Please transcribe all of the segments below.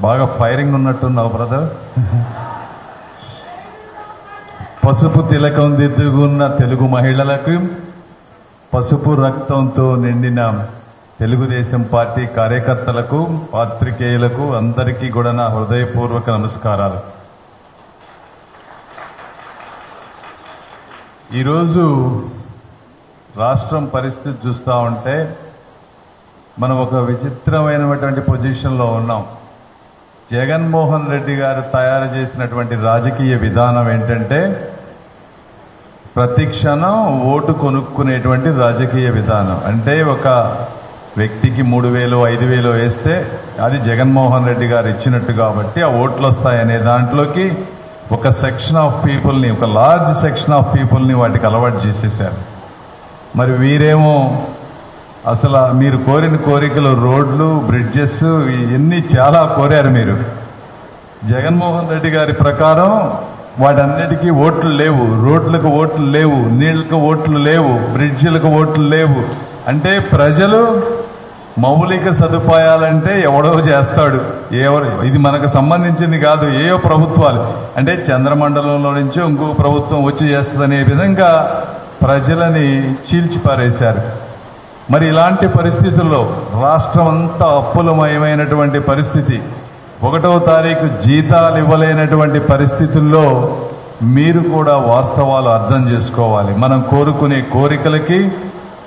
బాగా firing ఉన్నట్టున్నావు brother. పసుపు తిలకం దిద్దుకున్న తెలుగు మహిళలకు, పసుపు రక్తంతో నిండిన తెలుగుదేశం పార్టీ కార్యకర్తలకు, పాత్రికేయులకు అందరికీ కూడా నా హృదయపూర్వక నమస్కారాలు. ఈరోజు రాష్ట్రం పరిస్థితి చూస్తూ ఉంటే మనం ఒక విచిత్రమైనటువంటి పొజిషన్లో ఉన్నాం. జగన్మోహన్ రెడ్డి గారు తయారు చేసినటువంటి రాజకీయ విధానం ఏంటంటే ప్రతి క్షణం ఓటు కొనుక్కునేటువంటి రాజకీయ విధానం. అంటే ఒక వ్యక్తికి 3,000 5,000 వేస్తే అది జగన్మోహన్ రెడ్డి గారు ఇచ్చినట్టు కాబట్టి ఆ ఓట్లు వస్తాయనే దాంట్లోకి ఒక సెక్షన్ ఆఫ్ పీపుల్ని, ఒక లార్జ్ సెక్షన్ ఆఫ్ పీపుల్ని వాటికి అలవాటు చేసేసారు. మరి వీరేమో అసలు మీరు కోరిన కోరికలు రోడ్లు, బ్రిడ్జెస్ ఇవన్నీ చాలా కోరారు మీరు. జగన్మోహన్ రెడ్డి గారి ప్రకారం వాటన్నిటికీ ఓట్లు లేవు, రోడ్లకు ఓట్లు లేవు, నీళ్లకు ఓట్లు లేవు, బ్రిడ్జిలకు ఓట్లు లేవు. అంటే ప్రజలు మౌలిక సదుపాయాలంటే ఎవడో చేస్తాడు, ఇది మనకు సంబంధించింది కాదు, ఏయో ప్రభుత్వాలు అంటే చంద్రమండలంలో నుంచి ఇంకో ప్రభుత్వం వచ్చి చేస్తుందనే విధంగా ప్రజలని చీల్చిపారేశారు. మరి ఇలాంటి పరిస్థితుల్లో రాష్ట్రం అంతా అప్పులమయమైనటువంటి పరిస్థితి, 1వ తారీఖు జీతాలు ఇవ్వలేనటువంటి పరిస్థితుల్లో మీరు కూడా వాస్తవాలు అర్థం చేసుకోవాలి. మనం కోరుకునే కోరికలకి,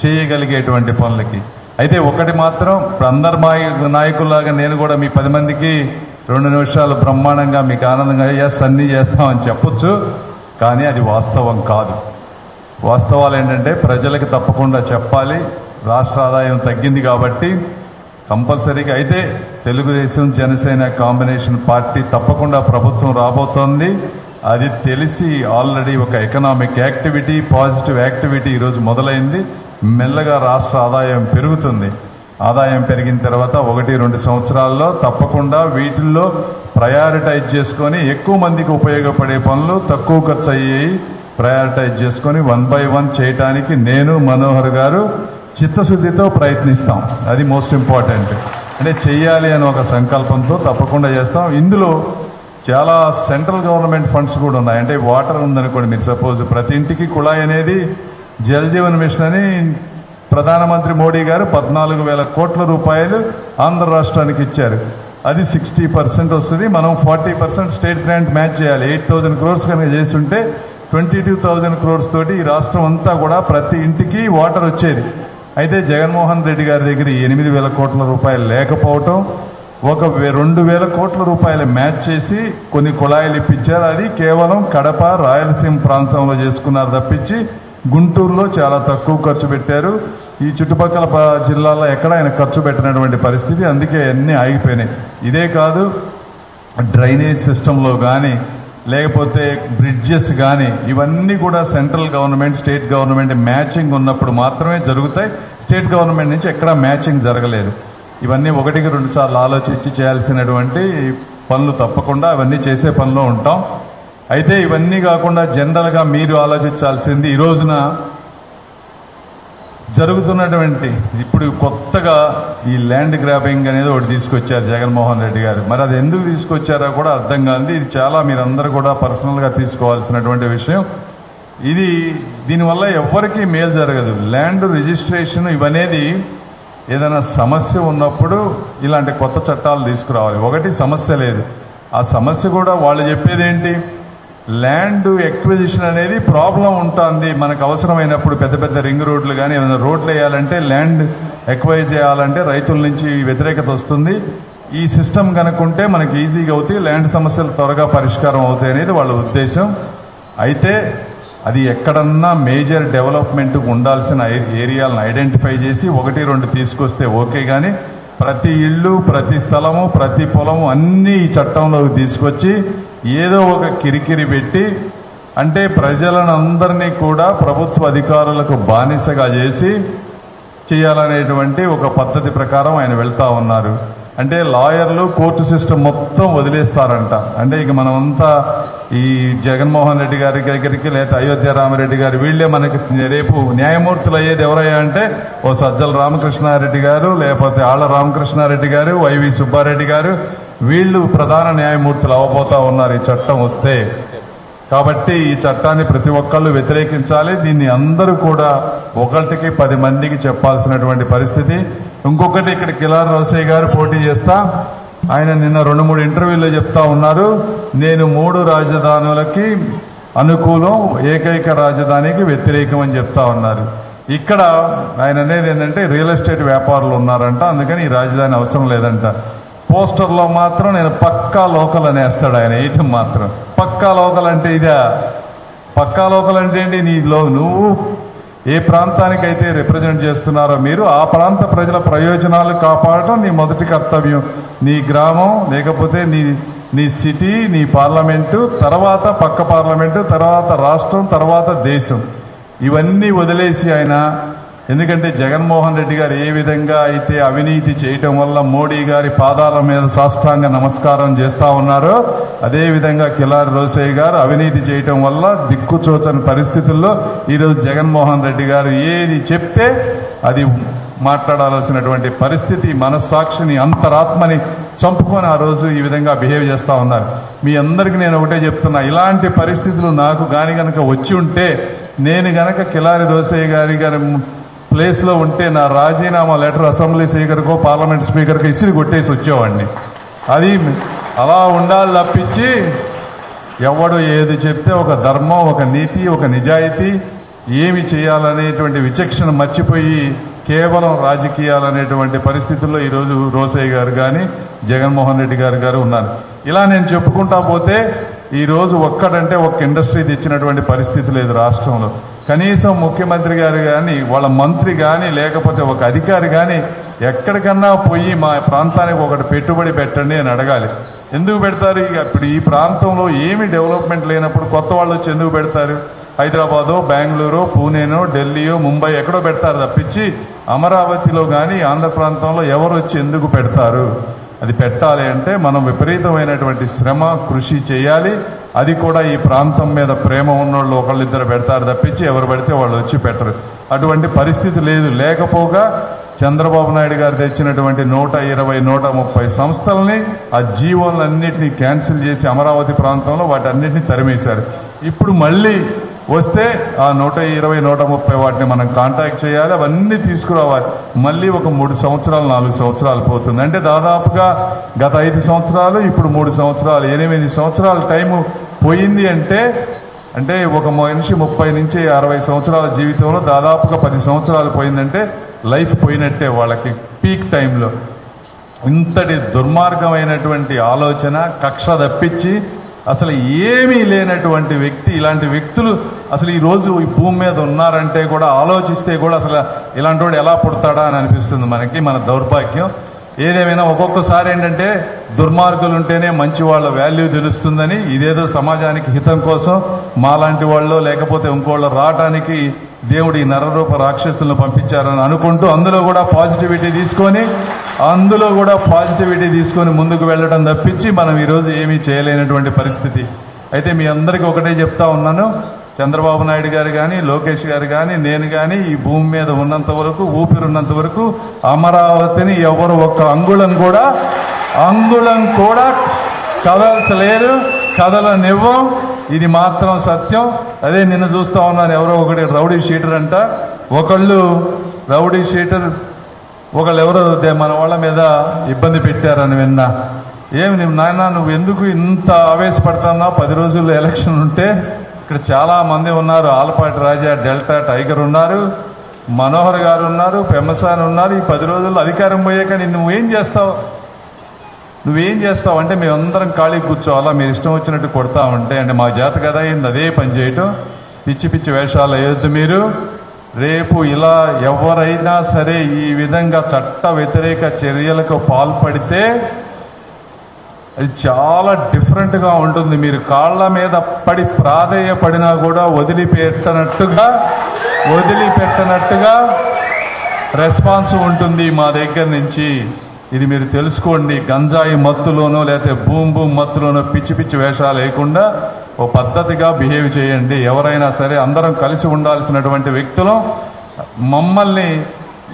చేయగలిగేటువంటి పనులకి. అయితే ఒకటి మాత్రం, అందరు నాయకుల్లాగా నేను కూడా మీ 10 మందికి 2 నిమిషాలు బ్రహ్మాండంగా మీకు ఆనందంగా అన్నీ చేస్తామని చెప్పొచ్చు, కానీ అది వాస్తవం కాదు. వాస్తవాలు ఏంటంటే ప్రజలకు తప్పకుండా చెప్పాలి. రాష్ట్ర ఆదాయం తగ్గింది కాబట్టి కంపల్సరీగా అయితే తెలుగుదేశం జనసేన కాంబినేషన్ పార్టీ తప్పకుండా ప్రభుత్వం రాబోతోంది. అది తెలిసి ఆల్రెడీ ఒక ఎకనామిక్ యాక్టివిటీ, పాజిటివ్ యాక్టివిటీ ఈరోజు మొదలైంది. మెల్లగా రాష్ట్ర ఆదాయం పెరుగుతుంది. ఆదాయం పెరిగిన తర్వాత 1-2 సంవత్సరాల్లో తప్పకుండా వీటిల్లో ప్రయారిటైజ్ చేసుకొని ఎక్కువ మందికి ఉపయోగపడే పనులు, తక్కువ ఖర్చు అయ్యేవి ప్రయారిటైజ్ చేసుకొని 1 by 1 చేయటానికి నేను, మనోహర్ గారు చిత్తశుద్ధితో ప్రయత్నిస్తాం. అది మోస్ట్ ఇంపార్టెంట్. అంటే చెయ్యాలి అని ఒక సంకల్పంతో తప్పకుండా చేస్తాం. ఇందులో చాలా సెంట్రల్ గవర్నమెంట్ ఫండ్స్ కూడా ఉన్నాయి. అంటే వాటర్ ఉందనుకోండి, మీరు సపోజ్ ప్రతి ఇంటికి కుళాయి అనేది జల్ జీవన్ మిషన్ అని ప్రధానమంత్రి మోడీ గారు 14,000 కోట్ల రూపాయలు ఆంధ్ర రాష్ట్రానికి ఇచ్చారు. అది 60% వస్తుంది. మనం 40% స్టేట్ గ్రాంట్ మ్యాచ్ చేయాలి. 8,000 crores కనుక చేస్తుంటే 22,000 crores తోటి ఈ రాష్ట్రం అంతా కూడా ప్రతి ఇంటికి వాటర్ వచ్చేది. అయితే జగన్మోహన్ రెడ్డి గారి దగ్గర 8,000 కోట్ల రూపాయలు లేకపోవటం, ఒక 2,000 కోట్ల రూపాయలు మ్యాచ్ చేసి కొన్ని కుళాయిలు ఇప్పించారు. అది కేవలం కడప, రాయలసీమ ప్రాంతంలో చేసుకున్నారు తప్పించి గుంటూరులో చాలా తక్కువ ఖర్చు పెట్టారు. ఈ చుట్టుపక్కల జిల్లాల్లో ఎక్కడ ఆయన ఖర్చు పెట్టినటువంటి పరిస్థితి. అందుకే అన్నీ ఆగిపోయినాయి. ఇదే కాదు, డ్రైనేజ్ సిస్టంలో కానీ లేకపోతే బ్రిడ్జెస్ కానీ ఇవన్నీ కూడా central government, state government matching ఉన్నప్పుడు మాత్రమే జరుగుతాయి. స్టేట్ గవర్నమెంట్ నుంచి ఎక్కడా మ్యాచింగ్ జరగలేదు. ఇవన్నీ 1-2 సార్లు ఆలోచించి చేయాల్సినటువంటి పనులు. తప్పకుండా అవన్నీ చేసే పనిలో ఉంటాం. అయితే ఇవన్నీ కాకుండా జనరల్గా మీరు ఆలోచించాల్సింది ఈ రోజున జరుగుతున్నటువంటి ఇప్పుడు కొత్తగా ఈ ల్యాండ్ గ్రాబింగ్ అనేది ఒకటి తీసుకొచ్చారు జగన్మోహన్ రెడ్డి గారు. మరి అది ఎందుకు తీసుకొచ్చారో కూడా అర్థం కాదు. ఇది చాలా మీరందరూ కూడా పర్సనల్గా తీసుకోవాల్సినటువంటి విషయం. దీనివల్ల ఎవరికీ మేలు జరగదు. ల్యాండ్ రిజిస్ట్రేషన్ ఇవనేది ఏదైనా సమస్య ఉన్నప్పుడు ఇలాంటి కొత్త చట్టాలు తీసుకురావాలి. ఒకటి సమస్య లేదు, ఆ సమస్య కూడా వాళ్ళు చెప్పేది ఏంటి, ల్యాండ్ ఎక్విజిషన్ అనేది ప్రాబ్లం ఉంటుంది. మనకు అవసరమైనప్పుడు పెద్ద పెద్ద రింగ్ రోడ్లు కానీ ఏదైనా రోడ్లు వేయాలంటే, ల్యాండ్ ఎక్వైర్ చేయాలంటే రైతుల నుంచి వ్యతిరేకత వస్తుంది. ఈ సిస్టమ్ కనుక్కుంటే మనకి ఈజీగా అవుతాయి, ల్యాండ్ సమస్యలు త్వరగా పరిష్కారం అవుతాయి అనేది వాళ్ళ ఉద్దేశం. అయితే అది ఎక్కడన్నా మేజర్ డెవలప్మెంట్ ఉండాల్సిన ఏరియాలను ఐడెంటిఫై చేసి 1-2 తీసుకొస్తే ఓకే, కానీ ప్రతి ఇల్లు, ప్రతి స్థలము, ప్రతి పొలము అన్నీ ఈ చట్టంలోకి తీసుకొచ్చి ఏదో ఒక కిరికిరి పెట్టి, అంటే ప్రజలను అందరినీ కూడా ప్రభుత్వ అధికారులకు బానిసగా చేసి చేయాలనేటువంటి ఒక పద్ధతి ప్రకారం ఆయన వెళ్తా ఉన్నారు. అంటే లాయర్లు, కోర్టు సిస్టమ్ మొత్తం వదిలేస్తారంట. అంటే ఇక మనమంతా ఈ జగన్మోహన్ రెడ్డి గారి దగ్గరికి లేదా అయోధ్య రామరెడ్డి గారు వీళ్ళే మనకి రేపు న్యాయమూర్తులు అయ్యేది ఎవరయ్యా అంటే ఓ సజ్జల రామకృష్ణారెడ్డి గారు, లేకపోతే ఆళ్ల రామకృష్ణారెడ్డి గారు, వైవి సుబ్బారెడ్డి గారు, వీళ్ళు ప్రధాన న్యాయమూర్తులు అవ్వబోతా ఉన్నారు ఈ చట్టం వస్తే. కాబట్టి ఈ చట్టాన్ని ప్రతి ఒక్కళ్ళు వ్యతిరేకించాలి. దీన్ని అందరూ కూడా ఒకటికి 10 మందికి చెప్పాల్సినటువంటి పరిస్థితి. ఇంకొకటి, ఇక్కడ కిలార్ రోసయ్య గారు పోటీ చేస్తా, ఆయన నిన్న 2-3 ఇంటర్వ్యూల్లో చెప్తా ఉన్నారు, నేను 3 రాజధానులకి అనుకూలం, ఏకైక రాజధానికి వ్యతిరేకం అని చెప్తా ఉన్నారు. ఇక్కడ ఆయన అనేది ఏంటంటే రియల్ ఎస్టేట్ వ్యాపారులు ఉన్నారంట, అందుకని ఈ రాజధాని అవసరం లేదంట. పోస్టర్లో మాత్రం నేను పక్కా లోకల్ అనేస్తాడు ఆయన, వేయటం మాత్రం. పక్కా లోకల్ అంటే ఇదే. పక్కా లోకల్ అంటే ఏంటి? నువ్వు ఏ ప్రాంతానికైతే రిప్రజెంట్ చేస్తున్నారో మీరు ఆ ప్రాంత ప్రజల ప్రయోజనాలు కాపాడటం నీ మొదటి కర్తవ్యం. నీ గ్రామం, లేకపోతే నీ సిటీ, నీ పార్లమెంటు, తర్వాత పక్క పార్లమెంటు, తర్వాత రాష్ట్రం, తర్వాత దేశం. ఇవన్నీ వదిలేసి ఆయన, ఎందుకంటే జగన్మోహన్ రెడ్డి గారు ఏ విధంగా అయితే అవినీతి చేయటం వల్ల మోడీ గారి పాదాల మీద సాష్టాంగ నమస్కారం చేస్తా ఉన్నారో, అదేవిధంగా కిలారి రోసయ్య గారు అవినీతి చేయటం వల్ల దిక్కుచోచని పరిస్థితుల్లో ఈరోజు జగన్మోహన్ రెడ్డి గారు ఏది చెప్తే అది మాట్లాడాల్సినటువంటి పరిస్థితి, మనస్సాక్షిని, అంతరాత్మని చంపుకొని ఆ రోజు ఈ విధంగా బిహేవ్ చేస్తూ ఉన్నారు. మీ అందరికీ నేను ఒకటే చెప్తున్నా, ఇలాంటి పరిస్థితులు నాకు గనక వచ్చి ఉంటే, నేను గనక కిలారి రోసయ్య గారి ప్లేస్లో ఉంటే నా రాజీనామా లెటర్ అసెంబ్లీ స్పీకర్కో పార్లమెంట్ స్పీకర్కో ఇసిరి కొట్టేసి వచ్చేవాడిని. అది అలా ఉండాలి తప్పించి ఎవడు ఏది చెప్తే ఒక ధర్మం, ఒక నీతి, ఒక నిజాయితీ, ఏమి చేయాలనేటువంటి విచక్షణ మర్చిపోయి కేవలం రాజకీయాలనేటువంటి పరిస్థితుల్లో ఈరోజు రోసయ్య గారు కానీ జగన్మోహన్ రెడ్డి గారు ఉన్నారు. ఇలా నేను చెప్పుకుంటా పోతే ఈరోజు ఒక్కడంటే ఒక్క ఇండస్ట్రీ తెచ్చినటువంటి పరిస్థితి లేదు రాష్ట్రంలో. కనీసం ముఖ్యమంత్రి గారు కానీ, వాళ్ళ మంత్రి కానీ, లేకపోతే ఒక అధికారి కానీ ఎక్కడికన్నా పోయి మా ప్రాంతానికి ఒకటి పెట్టుబడి పెట్టండి అని అడగాలి. ఎందుకు పెడతారు? ఇప్పుడు ఈ ప్రాంతంలో ఏమి డెవలప్మెంట్ లేనప్పుడు కొత్త వాళ్ళు వచ్చి ఎందుకు పెడతారు? హైదరాబాదో, బెంగళూరు, పూణేనో, ఢిల్లీయో, ముంబై ఎక్కడో పెడతారు తప్పించి అమరావతిలో కానీ ఆంధ్ర ప్రాంతంలో ఎవరు వచ్చి ఎందుకు పెడతారు? అది పెట్టాలి అంటే మనం విపరీతమైనటువంటి శ్రమ, కృషి చేయాలి. అది కూడా ఈ ప్రాంతం మీద ప్రేమ ఉన్నోళ్ళు ఒకళ్ళిద్దరు పెడతారు తప్పించి ఎవరు పెడితే వాళ్ళు వచ్చి పెట్టరు. అటువంటి పరిస్థితి లేదు. లేకపోగా చంద్రబాబు నాయుడు గారు తెచ్చినటువంటి 120, 130 సంస్థలని, ఆ జీవోలన్నింటినీ క్యాన్సిల్ చేసి అమరావతి ప్రాంతంలో వాటన్నిటిని తరిమేశారు. ఇప్పుడు మళ్ళీ వస్తే ఆ 120, 130 వాటిని మనం కాంటాక్ట్ చేయాలి, అవన్నీ తీసుకురావాలి. మళ్ళీ ఒక 3 సంవత్సరాలు, 4 సంవత్సరాలు పోతుంది. అంటే దాదాపుగా గత 5 సంవత్సరాలు, ఇప్పుడు 3 సంవత్సరాలు, 8 సంవత్సరాల టైము పోయింది. అంటే ఒక మనిషి 30 నుంచి 60 సంవత్సరాల జీవితంలో దాదాపుగా 10 సంవత్సరాలు పోయిందంటే లైఫ్ పోయినట్టే వాళ్ళకి పీక్ టైంలో. ఇంతటి దుర్మార్గమైనటువంటి ఆలోచన, కక్ష తప్పించి అసలు ఏమీ లేనటువంటి వ్యక్తి, ఇలాంటి వ్యక్తులు అసలు ఈరోజు ఈ భూమి మీద ఉన్నారంటే కూడా ఆలోచిస్తే కూడా అసలు ఇలాంటి వాడు ఎలా పుడతాడా అని అనిపిస్తుంది మనకి. మన దౌర్భాగ్యం. ఏదేమైనా ఒక్కొక్కసారి ఏంటంటే దుర్మార్గులు ఉంటేనే మంచి వాళ్ళ వాల్యూ తెలుస్తుందని, ఇదేదో సమాజానికి హితం కోసం మాలాంటి వాళ్ళు లేకపోతే ఇంకోళ్ళు రావడానికి దేవుడు ఈ నరరూప రాక్షసులను పంపించారని అనుకుంటూ అందులో కూడా పాజిటివిటీ తీసుకొని ముందుకు వెళ్ళడం తప్పించి మనం ఈరోజు ఏమీ చేయలేనటువంటి పరిస్థితి. అయితే మీ అందరికీ ఒకటే చెప్తా ఉన్నాను, చంద్రబాబు నాయుడు గారు కానీ, లోకేష్ గారు కానీ, నేను కానీ ఈ భూమి మీద ఉన్నంత వరకు, ఊపిరున్నంత వరకు అమరావతిని ఎవరు ఒక్క అంగుళం కూడా కదల్చలేరు, కదలనివ్వం. ఇది మాత్రం సత్యం. అదే నిన్ను చూస్తూ ఉన్నాను, ఎవరో ఒకటి రౌడీ షీటర్ అంట. రౌడీ షీటర్ ఒకళ్ళు ఎవరో మన వాళ్ళ మీద ఇబ్బంది పెట్టారని విన్నా. ఏమి నాయన నువ్వు ఎందుకు ఇంత ఆవేశపడుతున్నావు? 10 రోజుల్లో ఎలక్షన్ ఉంటే ఇక్కడ చాలా మంది ఉన్నారు. ఆలపాటి రాజా, డెల్టా టైగర్ ఉన్నారు, మనోహర్ గారు ఉన్నారు, పెమ్మసాని ఉన్నారు. ఈ 10 రోజుల్లో అధికారం పోయాక నువ్వేం చేస్తావు అంటే మేమందరం ఖాళీ కూర్చోవాలా, మీరు ఇష్టం వచ్చినట్టు కొడతా ఉంటే అంటే మా జాత కదా ఏంది అదే పని చేయటం, పిచ్చి పిచ్చి వేషాలు వేయొద్దు మీరు. రేపు ఇలా ఎవరైనా సరే ఈ విధంగా చట్ట వ్యతిరేక చర్యలకు పాల్పడితే అది చాలా డిఫరెంట్గా ఉంటుంది. మీరు కాళ్ళ మీద పడి ప్రాధేయపడినా కూడా వదిలిపెట్టనట్టుగా రెస్పాన్స్ ఉంటుంది మా దగ్గర నుంచి. ఇది మీరు తెలుసుకోండి. గంజాయి మత్తులోనో లేకపోతే బూమ్ మత్తులోనో పిచ్చి పిచ్చి వేషాలు లేకుండా ఓ పద్ధతిగా బిహేవ్ చేయండి. ఎవరైనా సరే అందరం కలిసి ఉండాల్సినటువంటి వ్యక్తులు. మమ్మల్ని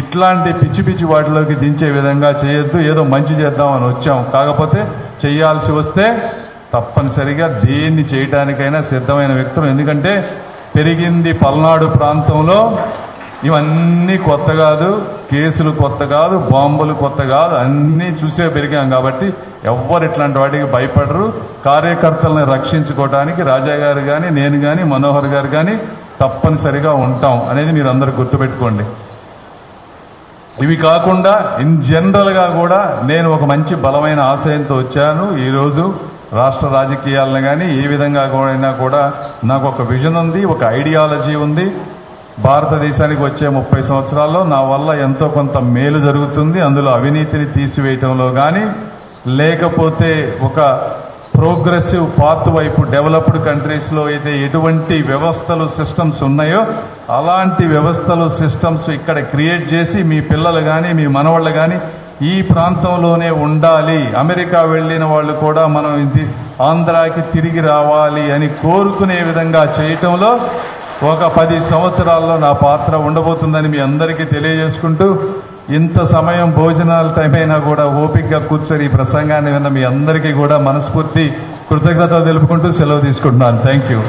ఇట్లాంటి పిచ్చి పిచ్చి వాటిలోకి దించే విధంగా చేయొద్దు. ఏదో మంచి చేద్దామని వచ్చాం, కాకపోతే చేయాల్సి వస్తే తప్పనిసరిగా దేన్ని చేయటానికైనా సిద్ధమైన వ్యక్తులు. ఎందుకంటే పెరిగింది పల్నాడు ప్రాంతంలో, ఇవన్నీ కొత్త కాదు, కేసులు కొత్త కాదు, బాంబులు కొత్త కాదు, అన్నీ చూసే పెరిగాం. కాబట్టి ఎవ్వరు ఇట్లాంటి వాటికి భయపడరు. కార్యకర్తలను రక్షించుకోవడానికి రాజా గారు కానీ, నేను కానీ, మనోహర్ గారు కానీ తప్పనిసరిగా ఉంటాం అనేది మీరు అందరూ గుర్తుపెట్టుకోండి. ఇవి కాకుండా ఇన్ జనరల్గా కూడా నేను ఒక మంచి బలమైన ఆశయంతో వచ్చాను. ఈరోజు రాష్ట్ర రాజకీయాలను కానీ ఏ విధంగా కూడా నాకు ఒక విజన్ ఉంది, ఒక ఐడియాలజీ ఉంది. భారతదేశానికి వచ్చే 30 సంవత్సరాల్లో నా వల్ల ఎంతో కొంత మేలు జరుగుతుంది. అందులో అవినీతిని తీసివేయటంలో కానీ, లేకపోతే ఒక ప్రోగ్రెసివ్ పాత్ వైపు డెవలప్డ్ కంట్రీస్లో అయితే ఎటువంటి వ్యవస్థలు సిస్టమ్స్ ఉన్నాయో అలాంటి వ్యవస్థలు సిస్టమ్స్ ఇక్కడ క్రియేట్ చేసి మీ పిల్లలు కానీ మీ మనవాళ్ళు కానీ ఈ ప్రాంతంలోనే ఉండాలి, అమెరికా వెళ్ళిన వాళ్ళు కూడా మనం ఆంధ్రాకి తిరిగి రావాలి అని కోరుకునే విధంగా చేయటంలో ఒక 10 సంవత్సరాల్లో నా పాత్ర ఉండబోతుందని మీ అందరికీ తెలియజేసుకుంటూ, ఇంత సమయం భోజనాల టైం అయినా కూడా ఓపికగా కూర్చొని ఈ ప్రసంగాన్ని విన్న మీ అందరికీ కూడా మనస్ఫూర్తి కృతజ్ఞతలు తెలుపుకుంటూ సెలవు తీసుకుంటున్నాను. Thank you.